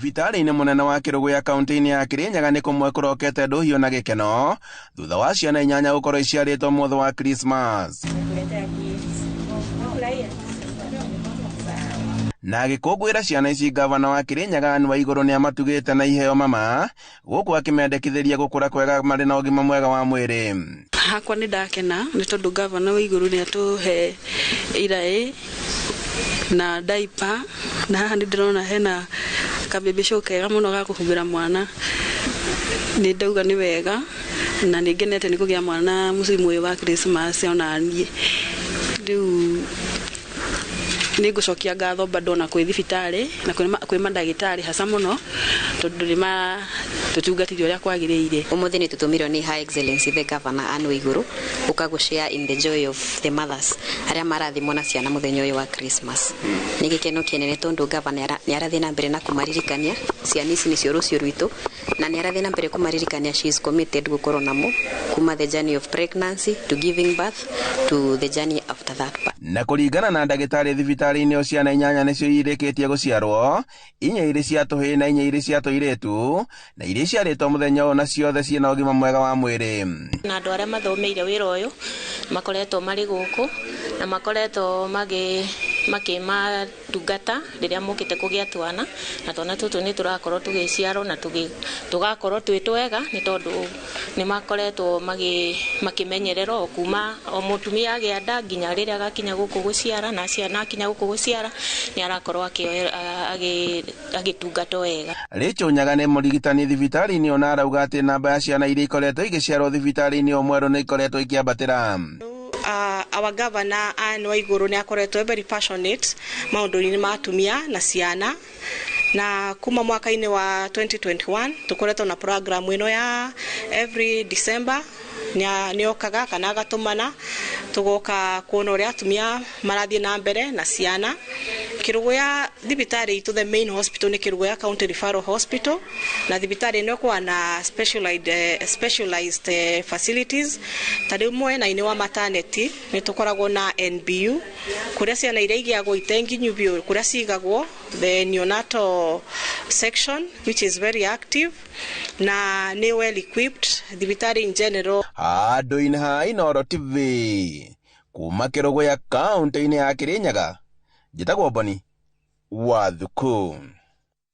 Thibitarĩ-inĩ mũnene wa Kĩrũgũ ya kaunti-inĩ ya Kirinyaga nĩ kũmwe kũrokete ndũhiũ na gĩkeno thutha wa ciana 8 gũkorwo iciarĩtwo mũthĩ wa Christmas. Na gĩkũngũĩra ciana ici, gavana wa Kirinyaga Anne Waigũrũ nĩ amatugĩte na iheo mama gũkũ akĩmendekithĩria gũkũra kwega marĩ na ũgima mwega wa mwĩrĩ. Hakwa nĩ ndakena nĩ tondũ gavana Waigũrũ nĩ atũhe iraĩ na diaper, na haha nĩ ndĩrona hena kabĩbĩcũ kega mũno ga kũhumbĩra mwana. Nĩ ndauga nĩ wega na nĩ ngenete nĩ kũgĩa mwana mũciĩ ũyũ wa Christmas ona niĩ. Rĩu nĩ ngũcokia ngatho bado na kwĩ thibitarĩ na kwĩ mandagĩtarĩ hasa mũno tondũ nĩ tutungatirio ũrĩa kwagĩrĩire. Ũmũthĩ nĩ tũtũmirwo nĩ Her Excellency the Governor Anne Waigũrũ ũka gũshare in the joy of the mothers arĩa marathimwo na ciana mũthenya ũyũ wa Christmas. Nĩ gĩkeno kĩnene tondũ gavana nĩ arathiĩ na mbere na kũmaririkania ciana ici nĩcio rũciũ rwitũ, na nĩ arathiĩ na mbere kũmaririkania she is committed gũkorwo namo kuma the journey of pregnancy to giving birth to the journey after that. Na kũringana na ndagĩtarĩ thibitarĩ-inĩ o ciana 8 nĩcio irĩkĩtie gũciarwo, 4 irĩ cia tũhĩĩ na 4 irĩ cia tũirĩtu, na irĩ ciarĩtwo mũthenya ũyũ na ciothe ciĩna ũgima mwega wa mwĩrĩ. Na andũ arĩa mathomeire wĩra ũyũ makoretwo marĩ gũkũ na makoretwo makĩmatungata rĩrĩa mokĩte kũgĩa twana, na twana tũtũ nĩ tũrakorwo tũgĩciarwo na tũgakorwo twĩ twega nĩ tondũ nĩ makoretwo makĩmenyererwo kuma o mũtumia agĩa nda nginya rĩrĩa agakinya gũkũ gũciara, na ciana akinya gũkũ gũciara nĩ arakorwo agĩtungatwo wega. Rachel Nyaga nĩ mũrigitani thibitarĩ-inĩ ona arauga atĩ namba ya ciana iria ikoretwo igĩciarwo thibitarĩ-inĩ o mwerũ nĩ ikoretwo ikiambatĩra. Our governor Anne Waigũrũ nĩ akoretwo very passionate maũndũ-inĩ ma atumia na ciana, na kuma mwaka-inĩ wa 2021 tukoretwo na program ĩno ya every December nĩ okaga kana agatũmana tugoka kuona ũrĩa atumia marathiĩ na mbere na ciana. Kĩrũgũ ya thibitarĩ itũ the main hospital nĩ Kĩrũgũ ya County Referral Hospital, na thibitarĩ ĩno ĩkoragwo na specialized facilities. Ta rĩu mwena-inĩ wa maternity nĩ tũkoragwo na NBU kũrĩa ciana iria igĩagwo itenginyu biũ kũrĩa cigagwo, the neonatal section which is very active na nĩ well equipped thibitarĩ in general. Handũ-inĩ ha Inooro TV kuma Kĩrũgũ ya kaunti-inĩ ya Kirinyaga, njĩtagwo Boni Wathuku.